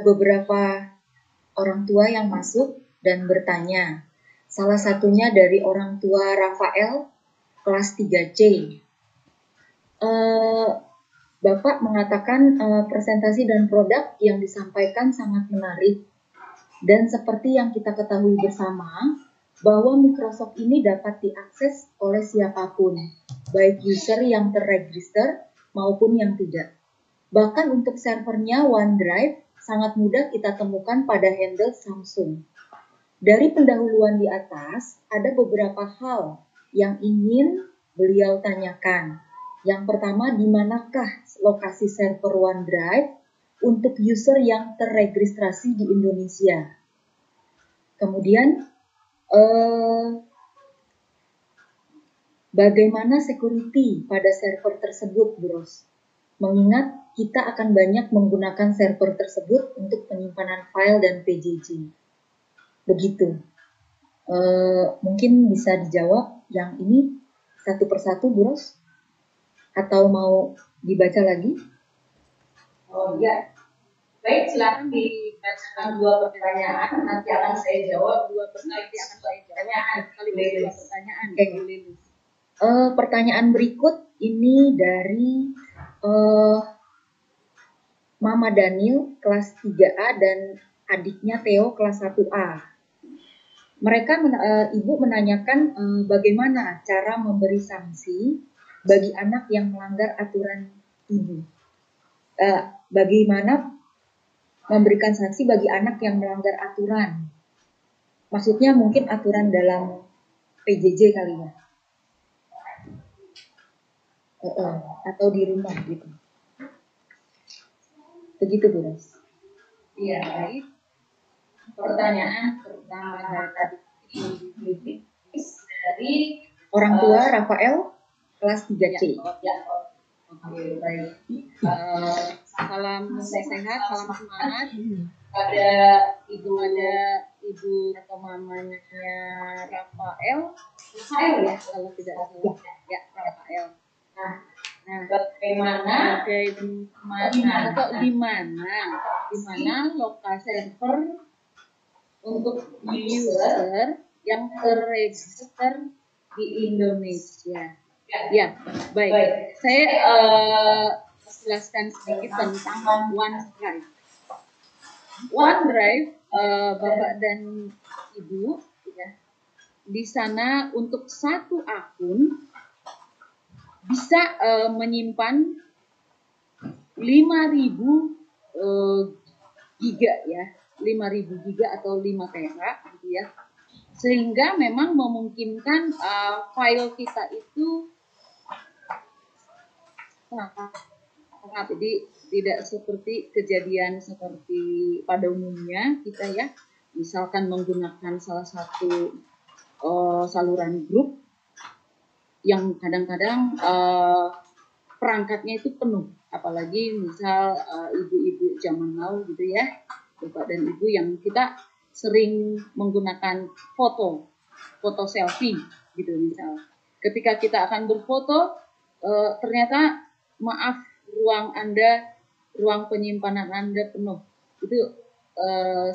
beberapa orang tua yang masuk dan bertanya. Salah satunya dari orang tua Rafael, kelas 3C. Bapak mengatakan presentasi dan produk yang disampaikan sangat menarik. Dan seperti yang kita ketahui bersama, bahwa Microsoft ini dapat diakses oleh siapapun, baik user yang terregister maupun yang tidak. Bahkan untuk servernya OneDrive sangat mudah kita temukan pada handle Samsung. Dari pendahuluan di atas, ada beberapa hal yang ingin beliau tanyakan. Yang pertama, di manakah lokasi server OneDrive untuk user yang terregistrasi di Indonesia? Kemudian, bagaimana security pada server tersebut, Bros? Mengingat kita akan banyak menggunakan server tersebut untuk penyimpanan file dan PJJ. Begitu. Mungkin bisa dijawab yang ini satu persatu, Bros? Atau mau dibaca lagi? Oh iya. Baik, silakan dibacakan dua pertanyaan. Nanti akan saya jawab dua pertanyaan. Pertanyaan berikut ini dari Mama Daniel kelas 3A dan adiknya Theo kelas 1A. Ibu menanyakan bagaimana cara memberi sanksi bagi anak yang melanggar aturan ibu. Bagaimana memberikan sanksi bagi anak yang melanggar aturan? Maksudnya mungkin aturan dalam PJJ kali ya, atau di rumah gitu. Begitu, Bu. Iya, baik. Pertanyaan pertama dari orang tua Rafael kelas 3C. Oke, baik. Salam sehat, salam semangat. Ada ibu atau mamanya Rafael ya, kalau tidak salah. Ya, Rafael. Nah, bagaimana atau di mana lokasi server untuk user yang terregister di Indonesia? Ya, baik. Saya jelaskan sedikit tentang OneDrive. OneDrive, Bapak dan Ibu, ya, di sana untuk satu akun bisa menyimpan 5.000 giga ya, 5.000 giga atau 5 tera gitu ya. Sehingga memang memungkinkan file kita itu jadi tidak seperti kejadian seperti pada umumnya kita ya, misalkan menggunakan salah satu saluran grup yang kadang-kadang perangkatnya itu penuh, apalagi misal ibu-ibu zaman now gitu ya, Bapak dan Ibu yang kita sering menggunakan foto selfie gitu misal. Ketika kita akan berfoto, ternyata maaf ruang penyimpanan Anda penuh. Itu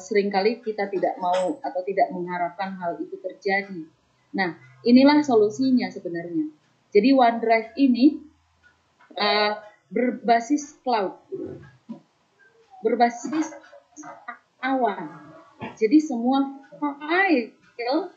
seringkali kita tidak mau atau tidak mengharapkan hal itu terjadi. Nah, inilah solusinya sebenarnya. Jadi OneDrive ini berbasis cloud, berbasis awan. Jadi semua file yang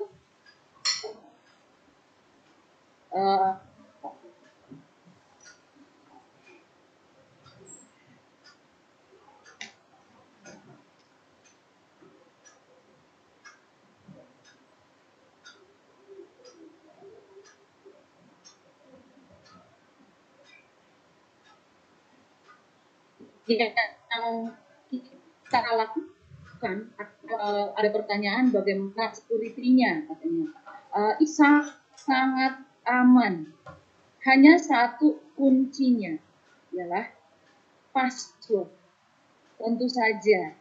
kita lakukan, ada pertanyaan bagaimana security-nya katanya. Sangat aman. Hanya satu kuncinya ialah password. Tentu saja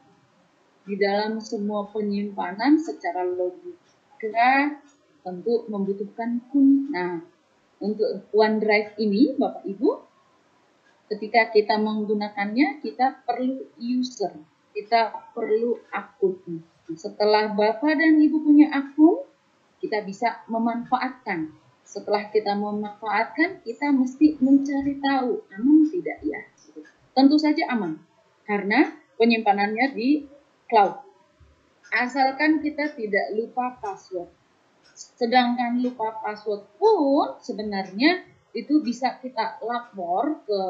di dalam semua penyimpanan secara logika tentu membutuhkan kunci. Nah, untuk OneDrive ini Bapak Ibu, ketika kita menggunakannya, kita perlu user. kita perlu akun. Setelah Bapak dan Ibu punya akun, kita bisa memanfaatkan. Setelah kita memanfaatkan, kita mesti mencari tahu aman tidak ya. Tentu saja aman, karena penyimpanannya di cloud. Asalkan kita tidak lupa password. Sedangkan lupa password pun sebenarnya itu bisa kita lapor ke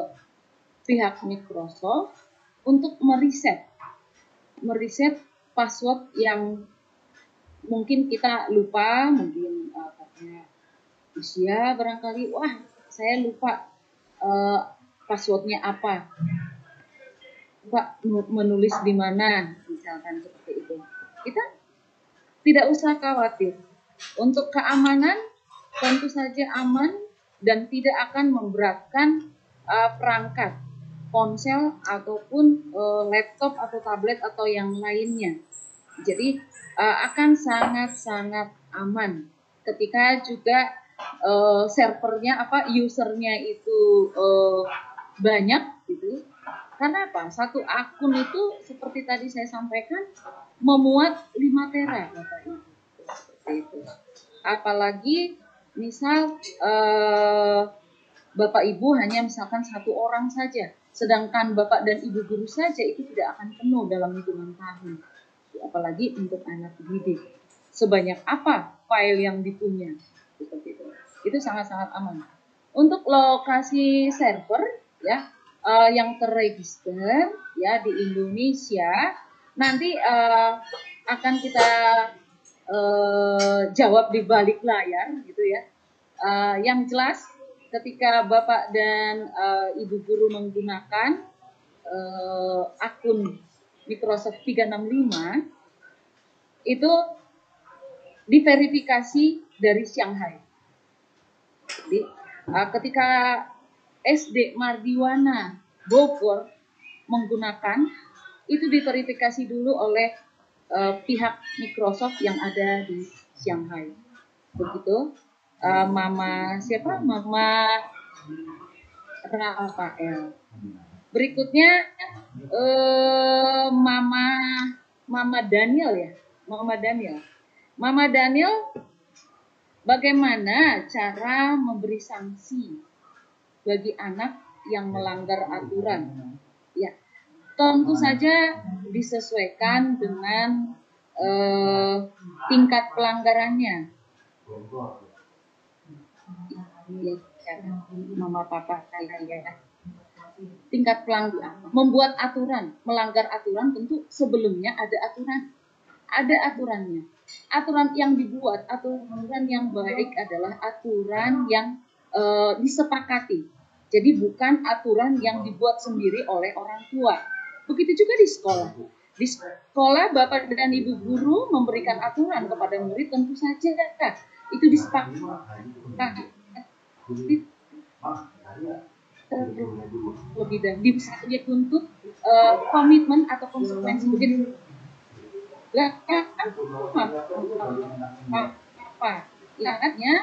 pihak Microsoft untuk meriset password yang mungkin kita lupa, mungkin karena usia barangkali, wah saya lupa passwordnya apa, Pak menulis di mana, misalkan seperti itu. Kita tidak usah khawatir. Untuk keamanan tentu saja aman dan tidak akan memberatkan perangkat ponsel ataupun laptop atau tablet atau yang lainnya. Jadi akan sangat-sangat aman. Ketika juga servernya usernya itu banyak gitu. Karena apa? Satu akun itu seperti tadi saya sampaikan memuat 5 tera Bapak Ibu. Seperti itu. Apalagi misal Bapak Ibu hanya misalkan satu orang saja, sedangkan Bapak dan Ibu guru saja itu tidak akan penuh dalam hitungan tahun. Apalagi untuk anak didik. Sebanyak apa file yang dipunya? Seperti itu. Itu sangat-sangat aman. Untuk lokasi server ya yang terregister ya di Indonesia nanti akan kita jawab di balik layar gitu ya. Yang jelas ketika Bapak dan Ibu guru menggunakan akun Microsoft 365 itu diverifikasi dari Shanghai. Jadi ketika SD Mardiwana Bogor menggunakan itu diverifikasi dulu oleh pihak Microsoft yang ada di Shanghai. Begitu. Mama siapa? Mama Rafael. Berikutnya Mama Daniel ya. Mama Daniel bagaimana cara memberi sanksi bagi anak yang melanggar aturan? Ya, tentu saja disesuaikan dengan tingkat pelanggarannya. Ya, Mama Papa ya. Tingkat pelanggaran, membuat aturan, melanggar aturan tentu sebelumnya ada aturannya. Aturan yang dibuat, aturan yang baik adalah aturan yang disepakati. Jadi bukan aturan yang dibuat sendiri oleh orang tua. Begitu juga di sekolah. Di sekolah Bapak dan Ibu guru memberikan aturan kepada murid tentu saja itu disepakati. Lebih dan bisa dituntut komitmen atau konsekuensi begitu. Artinya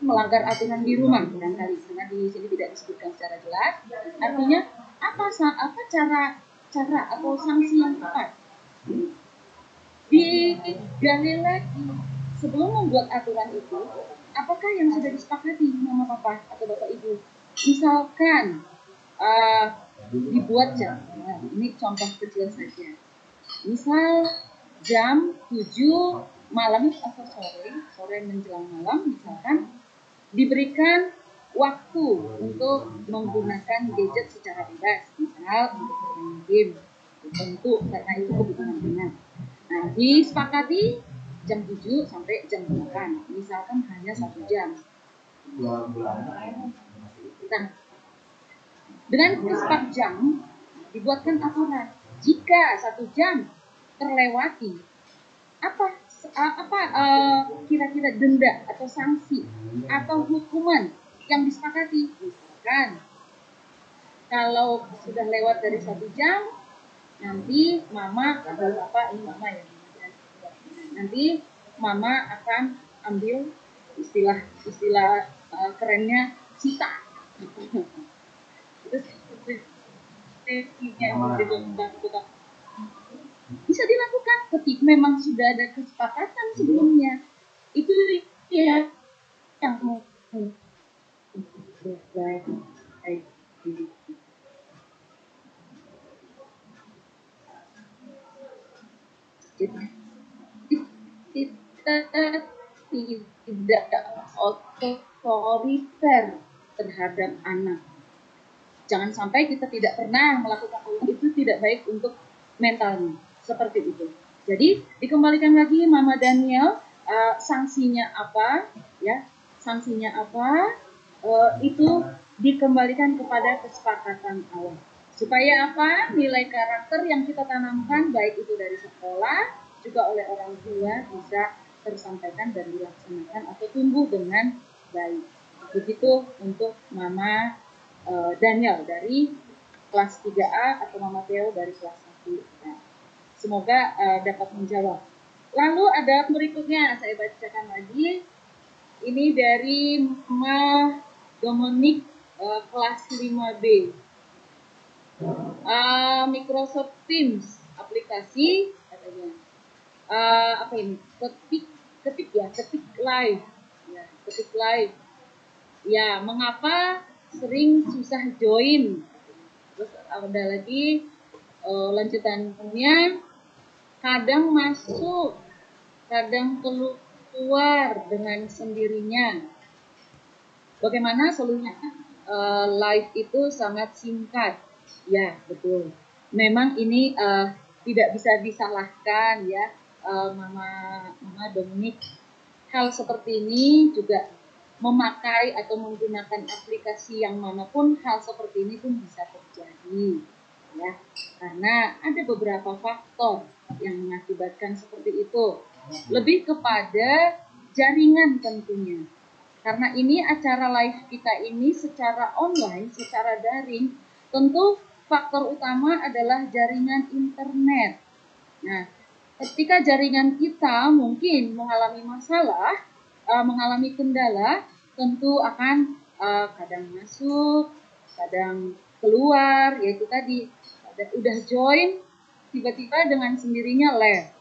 melanggar aturan di rumah barangkali karena di sini tidak disebutkan secara jelas. Artinya apa cara atau sanksi yang tepat? Digali lagi sebelum membuat aturan itu, apakah yang sudah disepakati Mama Papa atau Bapak Ibu? Misalkan dibuat jam, ini contoh kecil saja. Misal jam 7 malam atau sore menjelang malam misalkan diberikan waktu untuk menggunakan gadget secara bebas, misal untuk bermain game, tentu karena itu kebutuhan anak. Nah, disepakati jam 7 sampai jam 8, misalkan hanya 1 jam. Nah, dengan sepak jam dibuatkan aturan. Jika 1 jam terlewati, apa kira-kira denda atau sanksi atau hukuman yang disepakati? Misalkan kalau sudah lewat dari 1 jam, nanti Mama atau Bapak, ini Mama ya, nanti Mama akan ambil istilah kerennya sita. Itu seperti yang dilakukan Bisa dilakukan ketika memang sudah ada kesepakatan sebelumnya. Itu dia yang baik. Kita tidak otoriter terhadap anak. Jangan sampai kita tidak pernah melakukan itu, tidak baik untuk mentalnya. Seperti itu. Jadi dikembalikan lagi Mama Daniel, sanksinya apa? Ya, sanksinya apa? Itu dikembalikan kepada kesepakatan awal. Supaya apa? Nilai karakter yang kita tanamkan baik itu dari sekolah juga oleh orang tua bisa tersampaikan dan dilaksanakan atau tumbuh dengan baik. Begitu untuk Mama Daniel dari kelas 3A atau Mama Theo dari kelas 1. Nah, semoga dapat menjawab. Lalu ada berikutnya, saya bacakan lagi. Ini dari Mama Dominic kelas 5B. Microsoft Teams aplikasi katanya. Apa ini? Ketik live. Ya, ketik live. Ya, mengapa sering susah join? Terus ada lagi lanjutannya, kadang masuk, kadang keluar dengan sendirinya. Bagaimana solusinya? Live itu sangat singkat. Ya, betul. Memang ini tidak bisa disalahkan ya, Mama Dominic. Hal seperti ini juga memakai atau menggunakan aplikasi yang manapun, hal seperti ini pun bisa terjadi ya, karena ada beberapa faktor yang mengakibatkan seperti itu, lebih kepada jaringan tentunya, karena ini acara live kita ini secara online, secara daring, tentu faktor utama adalah jaringan internet. Nah, ketika jaringan kita mungkin mengalami masalah, mengalami kendala, tentu akan kadang masuk, kadang keluar, yaitu tadi udah join, tiba-tiba dengan sendirinya left.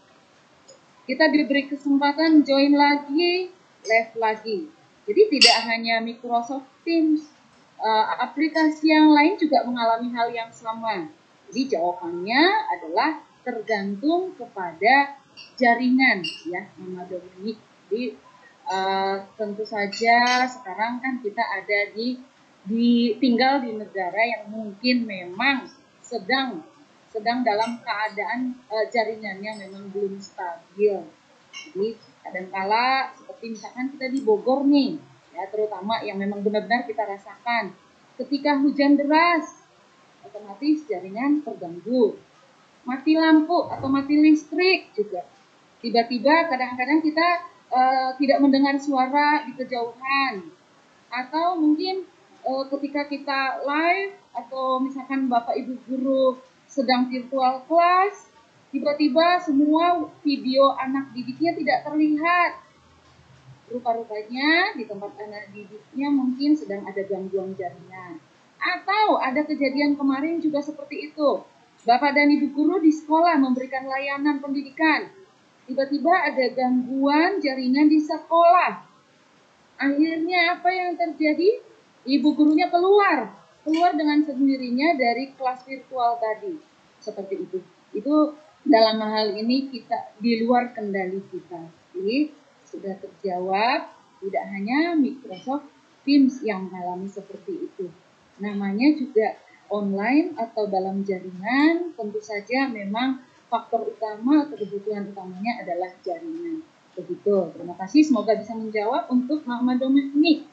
Kita diberi kesempatan join lagi, left lagi. Jadi tidak hanya Microsoft Teams, aplikasi yang lain juga mengalami hal yang sama. Jadi jawabannya adalah tergantung kepada jaringan ya, Mama Dominic. Jadi tentu saja sekarang kan kita ada tinggal di negara yang mungkin memang sedang dalam keadaan jaringannya memang belum stabil. Jadi kadangkala seperti misalkan kita di Bogor nih, ya terutama yang memang benar-benar kita rasakan, ketika hujan deras, otomatis jaringan terganggu. Mati lampu atau mati listrik juga. Tiba-tiba kadang-kadang kita tidak mendengar suara di kejauhan, atau mungkin ketika kita live atau misalkan Bapak Ibu guru sedang virtual kelas, tiba-tiba semua video anak didiknya tidak terlihat. Rupa-rupanya di tempat anak didiknya mungkin sedang ada gangguan jaringan. Atau ada kejadian kemarin juga seperti itu. Bapak dan Ibu guru di sekolah memberikan layanan pendidikan. Tiba-tiba ada gangguan jaringan di sekolah. Akhirnya apa yang terjadi? Ibu gurunya keluar dengan sendirinya dari kelas virtual tadi. Seperti itu. Itu dalam hal ini kita di luar kendali kita. Jadi sudah terjawab, tidak hanya Microsoft Teams yang mengalami seperti itu. Namanya juga online atau dalam jaringan, tentu saja memang faktor utama atau kebutuhan utamanya adalah jaringan. Begitu. Terima kasih. Semoga bisa menjawab untuk Mama Dominic.